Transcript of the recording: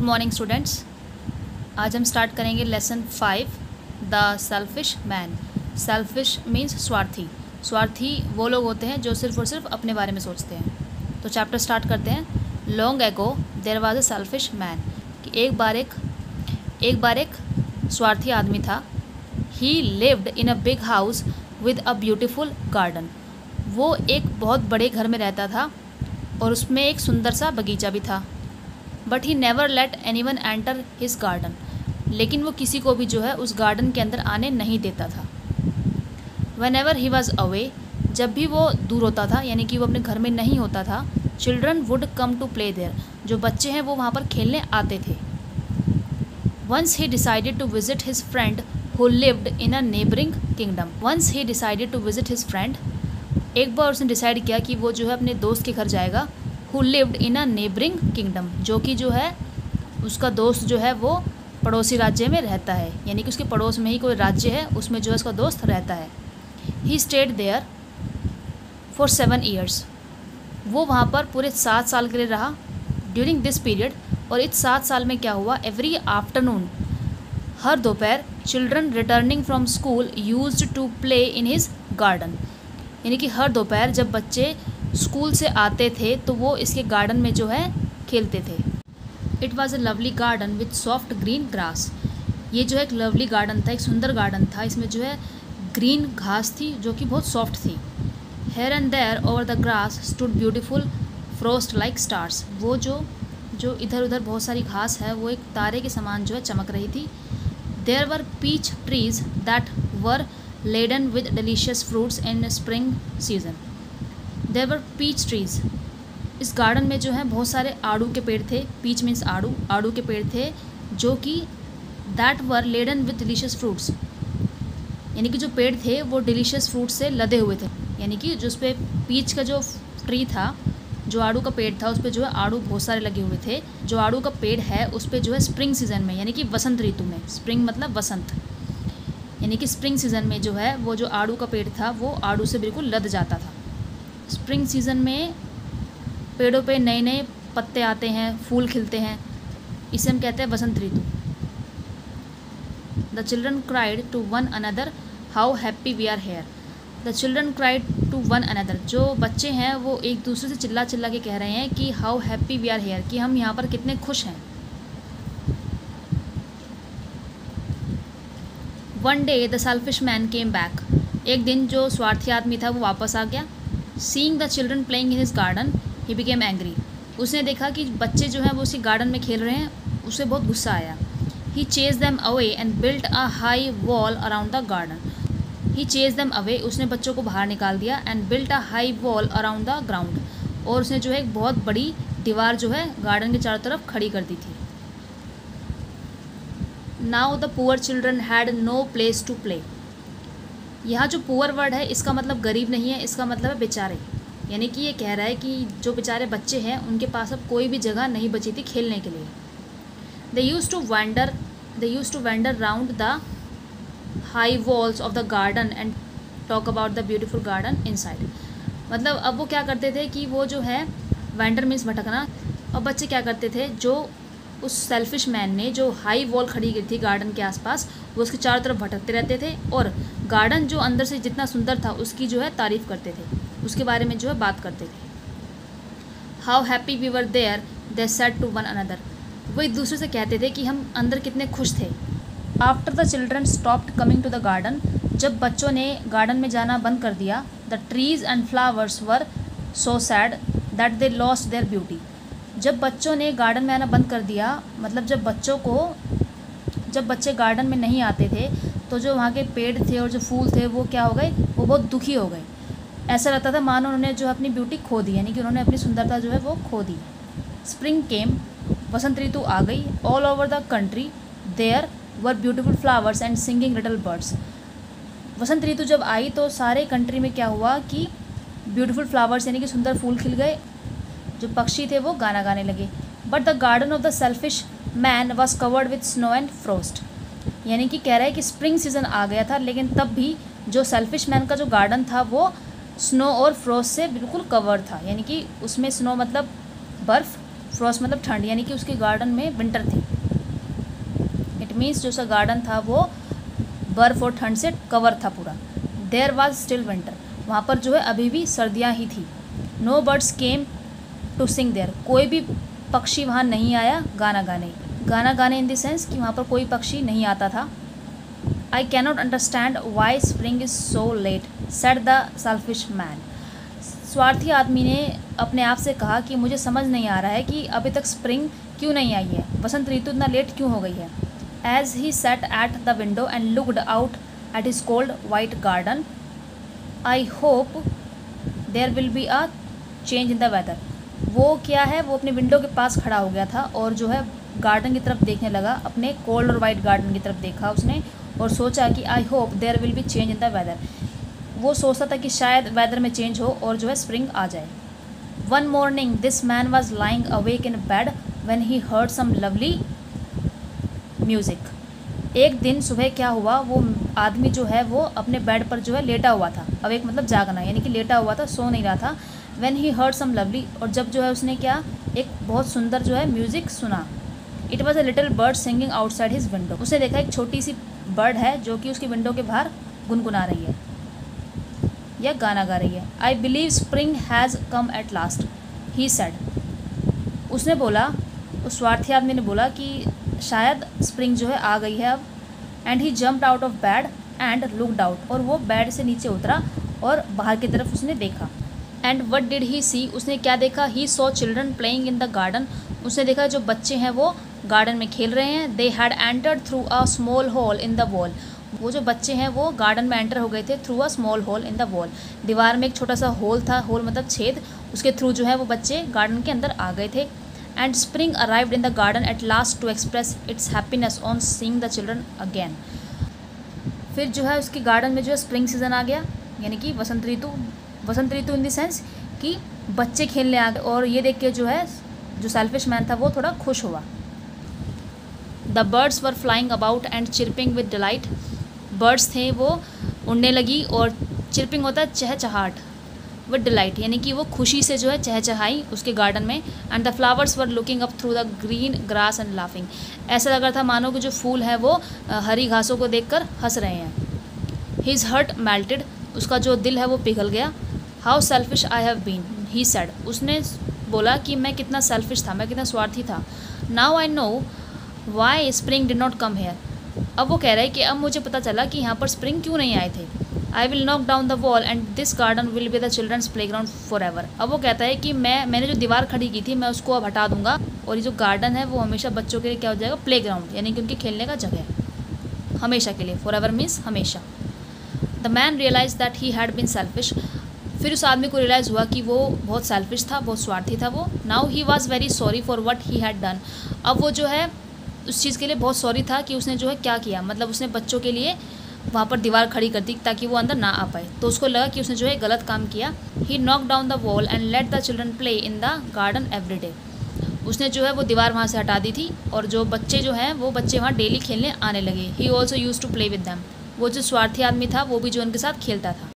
Morning students. आज हम start करेंगे lesson 5 the selfish man. Selfish means स्वार्थी। स्वार्थी वो लोग होते हैं जो सिर्फ और सिर्फ अपने बारे में सोचते हैं। तो चैप्टर स्टार्ट करते हैं। Long ago there was a selfish man. कि एक बार एक स्वार्थी आदमी था। He lived in a big house with a beautiful garden. वो एक बहुत बड़े घर में रहता था और उसमें एक सुंदर सा बगीचा भी था। But he never let any one enter his garden. लेकिन वो किसी को भी जो है उस गार्डन के अंदर आने नहीं देता था। When ever he was away, जब भी वो दूर होता था यानी कि वो अपने घर में नहीं होता था, children would come to play there. जो बच्चे हैं वो वहाँ पर खेलने आते थे। Once he decided to visit his friend who lived in a neighbouring kingdom. Once he decided to visit his friend, एक बार उसने डिसाइड किया कि वो जो है अपने दोस्त के घर जाएगा। Who lived in a neighbouring kingdom, जो कि जो है उसका दोस्त जो है वो पड़ोसी राज्य में रहता है, यानी कि उसके पड़ोस में ही कोई राज्य है, उसमें जो है उसका दोस्त रहता है। He stayed there for 7 years। वो वहाँ पर पूरे 7 साल के लिए रहा। ड्यूरिंग दिस पीरियड, और इस 7 साल में क्या हुआ, एवरी आफ्टरनून, हर दोपहर, children returning from school used to play in his garden. यानी कि हर दोपहर जब बच्चे स्कूल से आते थे तो वो इसके गार्डन में जो है खेलते थे। It was a lovely garden with soft green grass. ये जो है एक लवली गार्डन था, एक सुंदर गार्डन था। इसमें जो है ग्रीन घास थी जो कि बहुत सॉफ्ट थी। Here and there over the grass stood beautiful frost like stars. वो जो इधर उधर बहुत सारी घास है वो एक तारे के समान जो है चमक रही थी। There were peach trees that were laden with delicious fruits in spring season. There were peach trees. इस गार्डन में जो है बहुत सारे आड़ू के पेड़ थे। पीच मीन्स आड़ू के पेड़ थे जो कि that were laden with delicious fruits, यानी कि जो पेड़ थे वो डिलीशियस फ्रूट्स से लदे हुए थे। यानी कि जो उस पर पीच का जो ट्री था, जो आड़ू का पेड़ था, उस पर जो है आड़ू बहुत सारे लगे हुए थे। जो आड़ू का पेड़ है उस पर जो है स्प्रिंग सीजन में, यानी कि वसंत ऋतु में, स्प्रिंग मतलब वसंत, यानी कि स्प्रिंग सीजन में जो है वो जो आड़ू का पेड़ था वो आड़ू से बिल्कुल लद जाता था। स्प्रिंग सीजन में पेड़ों पे नए नए पत्ते आते हैं, फूल खिलते हैं, इसे हम कहते हैं वसंत ऋतु। The children cried to one another how happy we are here. The children cried to one another, जो बच्चे हैं वो एक दूसरे से चिल्ला चिल्ला के कह रहे हैं कि how happy we are here, कि हम यहाँ पर कितने खुश हैं। One day the selfish man came back. एक दिन जो स्वार्थी आदमी था वो वापस आ गया। Seeing the children playing in his garden he became angry. उसने देखा कि बच्चे जो हैं वो उसी गार्डन में खेल रहे हैं, उसे बहुत गुस्सा आया। He chase them away and built a high wall around the garden. He chase them away, उसने बच्चों को बाहर निकाल दिया। And built a high wall around the ground, और उसने जो है एक बहुत बड़ी दीवार जो है गार्डन के चारों तरफ खड़ी कर दी थी। Now the poor children had no place to play. यहाँ जो पुअर वर्ड है इसका मतलब गरीब नहीं है, इसका मतलब है बेचारे। यानी कि ये कह रहा है कि जो बेचारे बच्चे हैं उनके पास अब कोई भी जगह नहीं बची थी खेलने के लिए। They use to wander round the high walls of the garden and talk about the beautiful garden inside. मतलब अब वो क्या करते थे कि वो जो है वैंडर मीन्स भटकना, और बच्चे क्या करते थे, जो उस सेल्फिश मैन ने जो हाई वॉल खड़ी की थी गार्डन के आसपास, वो उसके चारों तरफ भटकते रहते थे और गार्डन जो अंदर से जितना सुंदर था उसकी जो है तारीफ़ करते थे, उसके बारे में जो है बात करते थे। How happy we were there they said to one another. वो एक दूसरे से कहते थे कि हम अंदर कितने खुश थे। After the children stopped coming to the garden, जब बच्चों ने गार्डन में जाना बंद कर दिया, the trees and flowers were so sad that they lost their beauty. जब बच्चों ने गार्डन में आना बंद कर दिया, मतलब जब बच्चे गार्डन में नहीं आते थे तो जो वहाँ के पेड़ थे और जो फूल थे वो क्या हो गए, वो बहुत दुखी हो गए। ऐसा लगता था मानो उन्होंने जो अपनी ब्यूटी खो दी, यानी कि उन्होंने अपनी सुंदरता जो है वो खो दी। स्प्रिंग केम, वसंत ऋतु आ गई। All over the country there were beautiful flowers and singing little birds. वसंत ऋतु जब आई तो सारे कंट्री में क्या हुआ कि ब्यूटीफुल फ्लावर्स यानी कि सुंदर फूल खिल गए, जो पक्षी थे वो गाना गाने लगे। But the garden of the selfish man was covered with snow and frost. यानी कि कह रहा है कि स्प्रिंग सीजन आ गया था लेकिन तब भी जो सेल्फिश मैन का जो गार्डन था वो स्नो और फ्रोस्ट से बिल्कुल कवर था, यानी कि उसमें स्नो मतलब बर्फ़ फ्रॉस्ट मतलब ठंड, यानी कि उसके गार्डन में विंटर थी। इट मीन्स जो उसका गार्डन था वो बर्फ़ और ठंड से कवर था पूरा। देयर वॉज स्टिल विंटर, वहाँ पर जो है अभी भी सर्दियाँ ही थी। No birds came to sing there, कोई भी पक्षी वहाँ नहीं आया गाना गाने इन द सेंस कि वहाँ पर कोई पक्षी नहीं आता था। I cannot understand why spring is so let said the selfish man, स्वार्थी आदमी ने अपने आप से कहा कि मुझे समझ नहीं आ रहा है कि अभी तक स्प्रिंग क्यों नहीं आई है, वसंत ऋतु इतना लेट क्यों हो गई है। As he sat at the window and looked out at his cold white garden, I hope there will be a change in the weather. वो क्या है, वो अपने विंडो के पास खड़ा हो गया था और जो है गार्डन की तरफ देखने लगा, अपने कोल्ड और वाइट गार्डन की तरफ देखा उसने और सोचा कि I hope there will be change in the weather. वो सोचता था कि शायद वेदर में चेंज हो और जो है स्प्रिंग आ जाए। One morning this man was lying awake in bed when he heard some lovely music. एक दिन सुबह क्या हुआ, वो आदमी जो है वो अपने बेड पर जो है लेटा हुआ था। अवेक मतलब जागना, यानी कि लेटा हुआ था, सो नहीं रहा था। When he heard some lovely, और जब जो है उसने क्या, एक बहुत सुंदर जो है म्यूज़िक सुना। It was a little bird singing outside his window, उसने देखा एक छोटी सी बर्ड है जो कि उसकी विंडो के बाहर गुनगुना रही है या गाना गा रही है। I believe spring has come at last he said, उसने बोला, उस स्वार्थी आदमी ने बोला कि शायद स्प्रिंग जो है आ गई है अब। And he jumped out of bed and looked out, और वो बेड से नीचे उतरा और बाहर की तरफ उसने देखा। एंड वट डिड ही सी, उसने क्या देखा, he saw children playing in the garden, उसने देखा जो बच्चे हैं वो गार्डन में खेल रहे हैं। They had entered through a small hole in the wall, वो जो बच्चे हैं वो गार्डन में एंटर हो गए थे through a small hole in the wall, दीवार में एक छोटा सा होल था, होल मतलब छेद, उसके थ्रू जो है वो बच्चे गार्डन के अंदर आ गए थे। And spring arrived in the garden at last to express its happiness on seeing the children again. फिर जो है उसके गार्डन में जो है स्प्रिंग सीजन आ गया, यानी कि वसंत ऋतु इन द सेंस कि बच्चे खेलने आ गए, और ये देख के जो है जो सेल्फिश मैन था वो थोड़ा खुश हुआ। The birds were flying about and chirping with delight, birds थे वो उड़ने लगी, और चिरपिंग होता है चहचहाट, विद डिलाइट यानी कि वो खुशी से जो है चहचहाई उसके गार्डन में। And the flowers were looking up through the green grass and laughing, ऐसा लग रहा था मानो कि जो फूल है वो हरी घासों को देखकर हंस रहे हैं। हिज हर्ट मेल्टेड, उसका जो दिल है वो पिघल गया। How selfish I have been he said, उसने बोला कि मैं कितना सेल्फिश था, मैं कितना स्वार्थी था। Now I know why spring did not come here, अब वो कह रहा है कि अब मुझे पता चला कि यहाँ पर स्प्रिंग क्यों नहीं आए थे। I will knock down the wall and this garden will be the children's playground forever, अब वो कहता है कि मैंने जो दीवार खड़ी की थी मैं उसको अब हटा दूंगा, और ये जो गार्डन है वो हमेशा बच्चों के लिए क्या हो जाएगा, प्ले ग्राउंड, यानी कि उनके खेलने का जगह हमेशा के लिए, फॉर एवर मीन्स हमेशा। The man realise that he had been selfish, फिर उस आदमी को रियलाइज़ हुआ कि वो बहुत सेल्फिश था, बहुत स्वार्थी था वो। Now he was very sorry for what he had done, अब वो जो है उस चीज़ के लिए बहुत सॉरी था कि उसने जो है क्या किया, मतलब उसने बच्चों के लिए वहाँ पर दीवार खड़ी कर दी ताकि वो अंदर ना आ पाए, तो उसको लगा कि उसने जो है गलत काम किया। He knock down the wall and let the children play in the garden every day, उसने जो है वो दीवार वहाँ से हटा दी थी, और जो बच्चे जो हैं वो बच्चे वहाँ डेली खेलने आने लगे। He also use to play with them, वो जो स्वार्थी आदमी था वो भी जो उनके साथ खेलता था।